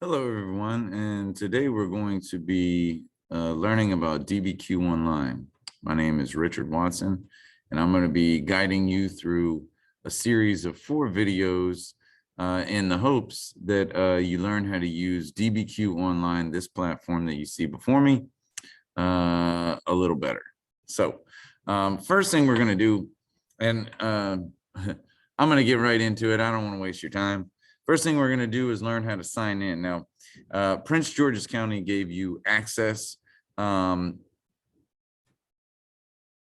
Hello, everyone, and today we're going to be learning about DBQ Online. My name is Richard Watson, and I'm going to be guiding you through a series of 4 videos in the hopes that you learn how to use DBQ Online, this platform that you see before me, a little better. So first thing we're going to do, and I'm going to get right into it. I don't want to waste your time. First thing we're going to do is learn how to sign in. Now, Prince George's County gave you access to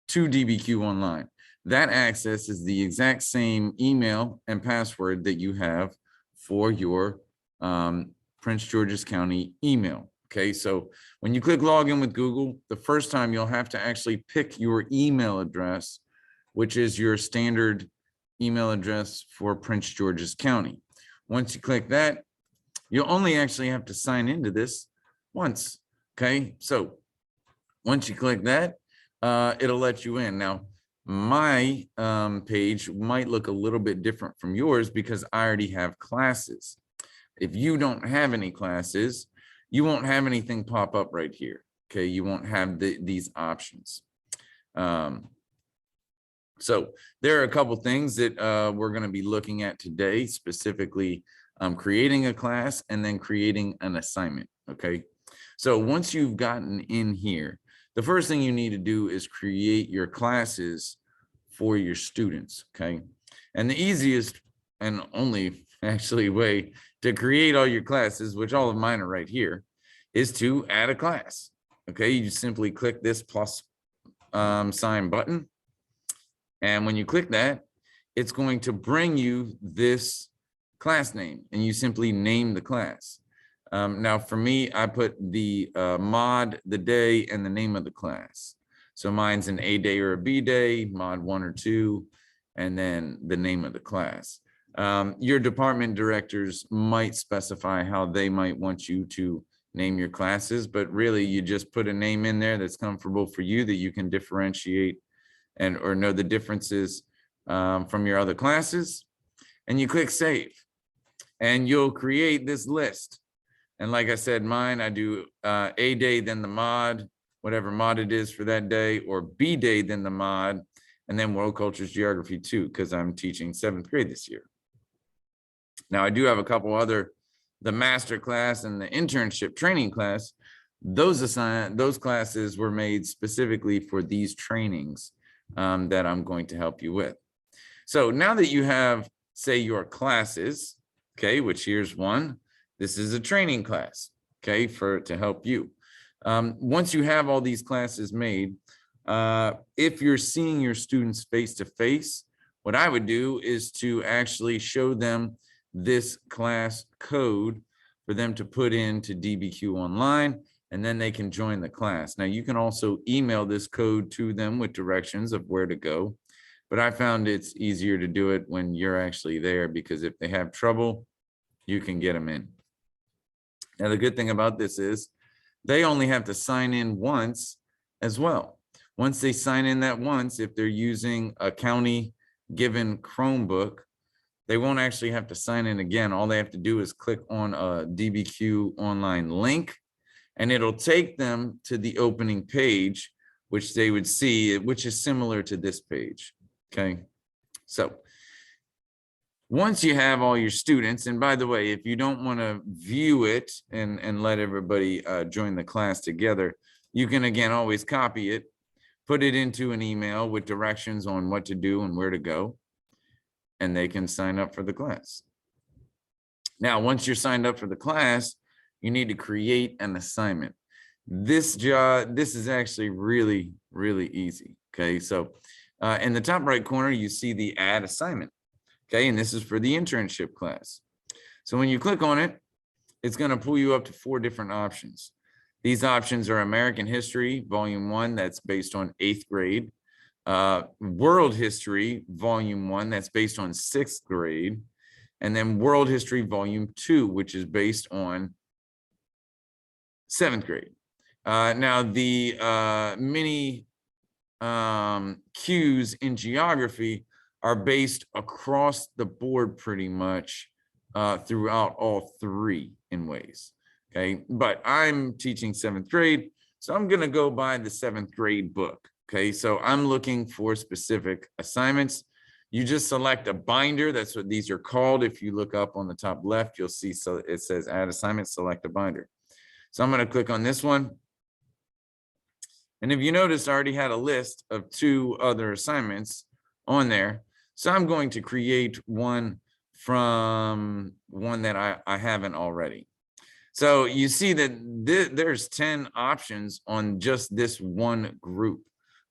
DBQ Online. That access is the exact same email and password that you have for your Prince George's County email. Okay, so when you click login with Google, the first time you'll have to actually pick your email address, which is your standard email address for Prince George's County. Once you click that, you'll only actually have to sign into this once. Okay, so once you click that, it'll let you in. Now, my page might look a little bit different from yours because I already have classes. If you don't have any classes, you won't have anything pop up right here. Okay, you won't have these options. So there are a couple things that we're going to be looking at today, specifically creating a class and then creating an assignment. Okay, so once you've gotten in here, the first thing you need to do is create your classes for your students. Okay, and the easiest and only actually way to create all your classes, which all of mine are right here, is to add a class. Okay, you just simply click this plus sign button. And when you click that, it's going to bring you this class name, and you simply name the class. Now, for me, I put the mod, the day, and the name of the class. So mine's an A day or a B day, mod 1 or 2, and then the name of the class. Your department directors might specify how they might want you to name your classes, but really you just put a name in there that's comfortable for you that you can differentiate and or know the differences from your other classes, and you click save, and you'll create this list. And like I said, mine, I do A day, then the mod, whatever mod it is for that day, or B day, then the mod, and then World Cultures Geography 2, because I'm teaching 7th grade this year. Now, I do have a couple other, the master class and the internship training class. Those classes were made specifically for these trainings that I'm going to help you with. So now that you have, say, your classes, okay, which here's one, this is a training class, okay, to help you. Once you have all these classes made, if you're seeing your students face to face, what I would do is to actually show them this class code for them to put into DBQ Online, and then they can join the class. Now, you can also email this code to them with directions of where to go, but I found it's easier to do it when you're actually there, because if they have trouble, you can get them in. Now, the good thing about this is they only have to sign in once as well. Once they sign in that once, if they're using a county given Chromebook, they won't actually have to sign in again. All they have to do is click on a DBQ Online link, and it'll take them to the opening page, which they would see, which is similar to this page. Okay, so once you have all your students, and by the way, if you don't want to view it and let everybody join the class together, you can again always copy it, put it into an email with directions on what to do and where to go, and they can sign up for the class. Now, once you're signed up for the class, you need to create an assignment. This is actually really, really easy. Okay, so in the top right corner, you see the add assignment. Okay, and this is for the internship class. So when you click on it, it's going to pull you up to 4 different options. These options are American History, Volume 1, that's based on 8th grade. World History, Volume 1, that's based on 6th grade. And then World History, Volume 2, which is based on 7th grade. Now, the mini cues in geography are based across the board pretty much throughout all three in ways. Okay, but I'm teaching 7th grade, so I'm going to go by the 7th grade book. Okay, so I'm looking for specific assignments. You just select a binder. That's what these are called. If you look up on the top left, you'll see, so it says add assignment, select a binder. So I'm going to click on this one. And if you notice, I already had a list of 2 other assignments on there. So I'm going to create one from one that I haven't already. So you see that there's 10 options on just this one group.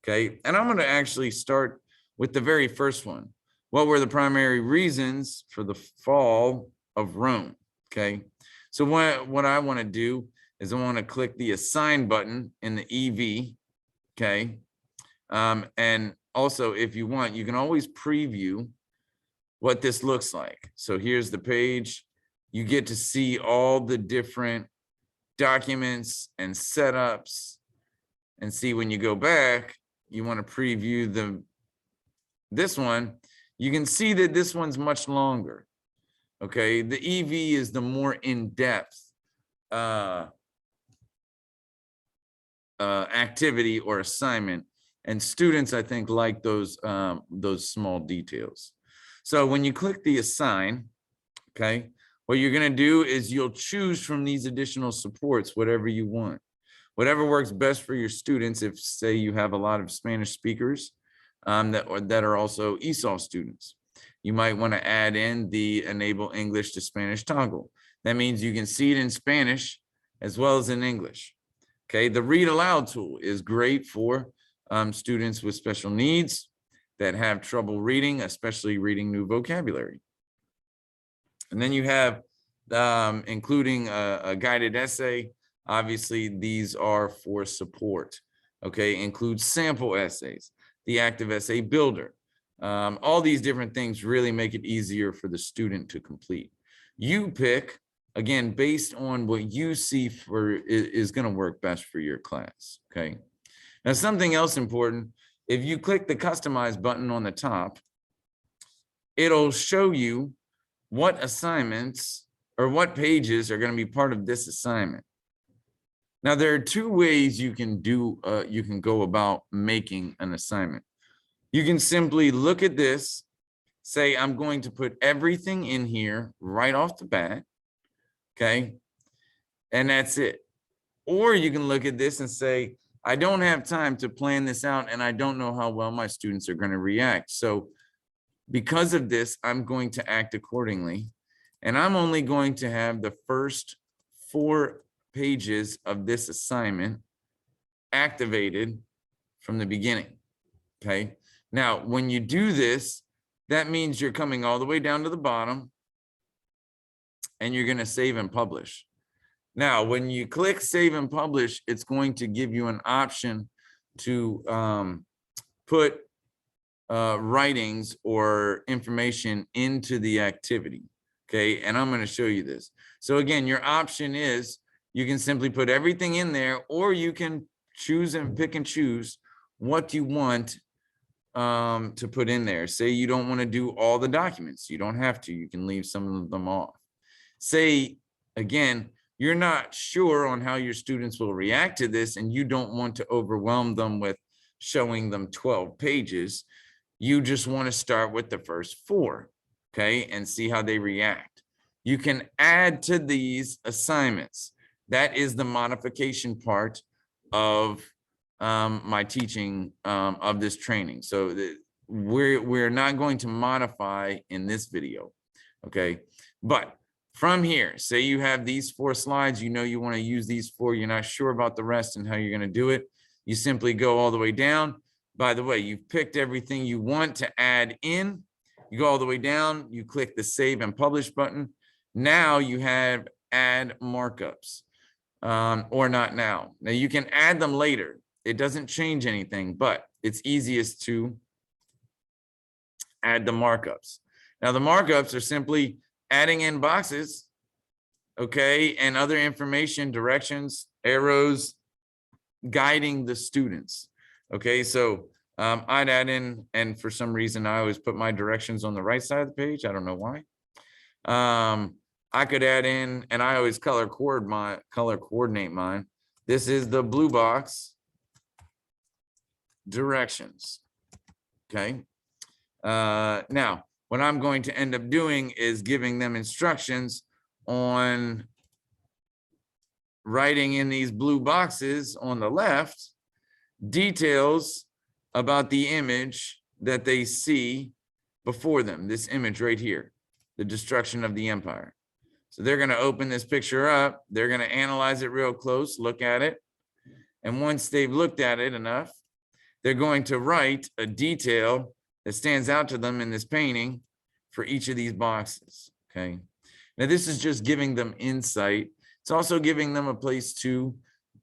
Okay, and I'm going to actually start with the very first one. What were the primary reasons for the fall of Rome? Okay, so what I want to do is I want to click the assign button in the EV. Okay, and also if you want, you can always preview what this looks like. So here's the page. You get to see all the different documents and setups, and see when you go back, you want to preview this one, you can see that this one's much longer. Okay, the EV is the more in-depth activity or assignment, and students, I think, like those small details. So when you click the assign, okay, what you're going to do is you'll choose from these additional supports whatever you want, whatever works best for your students. If, say, you have a lot of Spanish speakers that are also ESOL students, you might want to add in the enable English to Spanish toggle. That means you can see it in Spanish as well as in English. Okay, the read aloud tool is great for students with special needs that have trouble reading, especially reading new vocabulary. And then you have including a guided essay. Obviously, these are for support. Okay, include sample essays, the active essay builder. All these different things really make it easier for the student to complete. You pick, again, based on what you see is going to work best for your class. Okay. Now, something else important, if you click the customize button on the top, it'll show you what assignments or what pages are going to be part of this assignment. Now, there are 2 ways you can go about making an assignment. You can simply look at this, say, I'm going to put everything in here right off the bat. Okay, and that's it. Or you can look at this and say, I don't have time to plan this out, and I don't know how well my students are going to react. So because of this, I'm going to act accordingly, and I'm only going to have the first 4 pages of this assignment activated from the beginning. Okay, now when you do this, that means you're coming all the way down to the bottom, and you're going to save and publish. Now, when you click save and publish, it's going to give you an option to put writings or information into the activity. Okay, and I'm going to show you this. So again, your option is you can simply put everything in there, or you can choose and pick and choose what you want to put in there. Say you don't want to do all the documents. You don't have to. You can leave some of them off. Say, again, you're not sure on how your students will react to this, and you don't want to overwhelm them with showing them 12 pages. You just want to start with the first 4, okay, and see how they react. You can add to these assignments. That is the modification part of my teaching of this training. So we're not going to modify in this video, okay? But from here, say you have these 4 slides, you know you want to use these 4, you're not sure about the rest and how you're going to do it. You simply go all the way down. By the way, you've picked everything you want to add in. You go all the way down, you click the save and publish button. Now you have add markups, or not now. Now you can add them later. It doesn't change anything, but it's easiest to add the markups. Now the markups are simply adding in boxes, okay, and other information, directions, arrows, guiding the students. Okay, so I'd add in, and for some reason I always put my directions on the right side of the page. I don't know why. I could add in, and I always color coordinate mine. This is the blue box directions. Okay. Now, what I'm going to end up doing is giving them instructions on writing in these blue boxes on the left details about the image that they see before them, this image right here, the destruction of the empire. So they're going to open this picture up, they're going to analyze it real close, look at it, and once they've looked at it enough, they're going to write a detail that stands out to them in this painting for each of these boxes. Okay. Now this is just giving them insight. It's also giving them a place to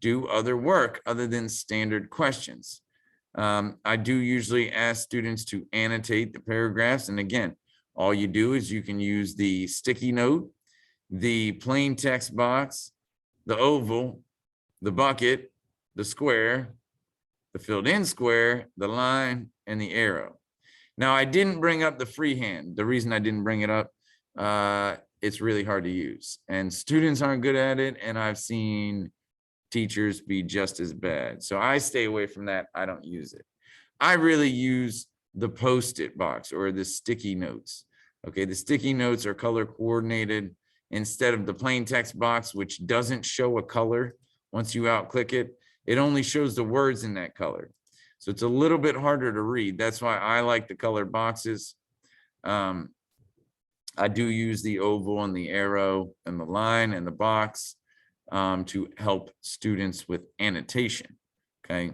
do other work other than standard questions. I do usually ask students to annotate the paragraphs. And again, all you do is you can use the sticky note, the plain text box, the oval, the bucket, the square, the filled in square, the line, and the arrow. Now, I didn't bring up the freehand. The reason I didn't bring it up, it's really hard to use. And students aren't good at it, and I've seen teachers be just as bad. So I stay away from that. I don't use it. I really use the Post-it box or the sticky notes. Okay, the sticky notes are color coordinated instead of the plain text box, which doesn't show a color. Once you outclick it, it only shows the words in that color. So it's a little bit harder to read. That's why I like the colored boxes. I do use the oval and the arrow and the line and the box to help students with annotation, okay?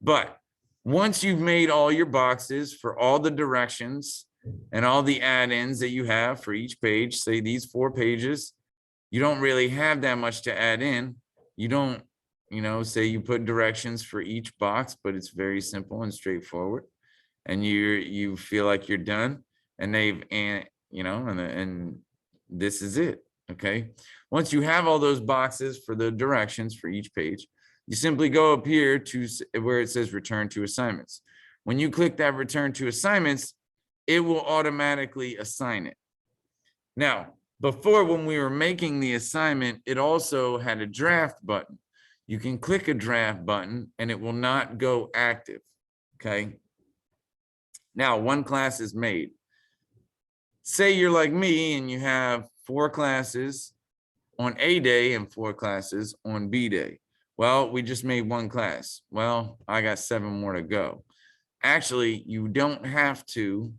But once you've made all your boxes for all the directions and all the add-ins that you have for each page, say these 4 pages, you don't really have that much to add in. You don't, say you put directions for each box, but it's very simple and straightforward. And you feel like you're done, and and this is it, okay? Once you have all those boxes for the directions for each page, you simply go up here to where it says return to assignments. When you click that return to assignments, it will automatically assign it. Now, before, when we were making the assignment, it also had a draft button. You can click a draft button and it will not go active, okay? Now, one class is made. Say you're like me and you have 4 classes on A day and 4 classes on B day. Well, we just made 1 class. Well, I got 7 more to go. Actually, you don't have to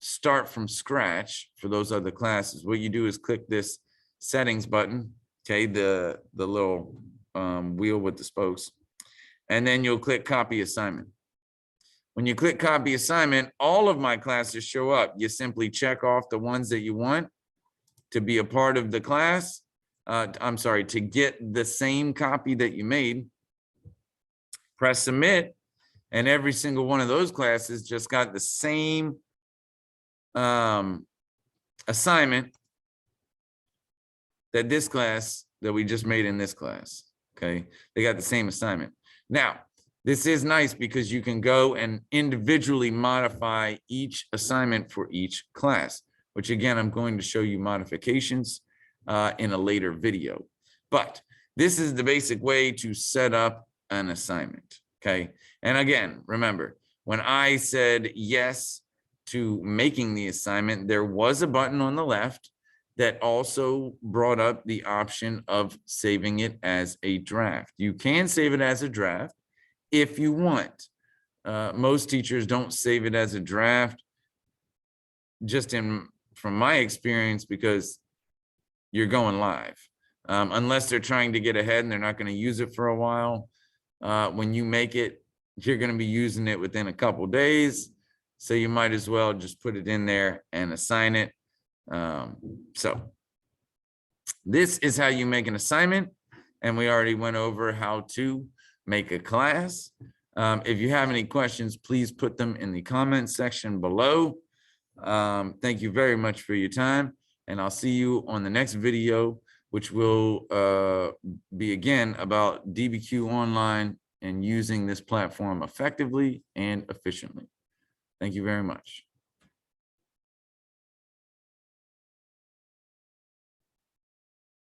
start from scratch for those other classes. What you do is click this settings button, okay, the little wheel with the spokes, and then you'll click copy assignment. When you click copy assignment, all of my classes show up. You simply check off the ones that you want to be a part of the class. To get the same copy that you made, press submit, and every single one of those classes just got the same assignment that this class that we just made in this class, okay? They got the same assignment. Now, this is nice because you can go and individually modify each assignment for each class, which again, I'm going to show you modifications in a later video. But this is the basic way to set up an assignment, okay? And again, remember, when I said yes to making the assignment, there was a button on the left that also brought up the option of saving it as a draft. You can save it as a draft if you want. Most teachers don't save it as a draft, just from my experience, because you're going live. Unless they're trying to get ahead and they're not going to use it for a while. When you make it, you're going to be using it within a couple days. So you might as well just put it in there and assign it. So this is how you make an assignment. And we already went over how to make a class. If you have any questions, please put them in the comment section below. Thank you very much for your time. And I'll see you on the next video, which will be again about DBQ Online and using this platform effectively and efficiently. Thank you very much.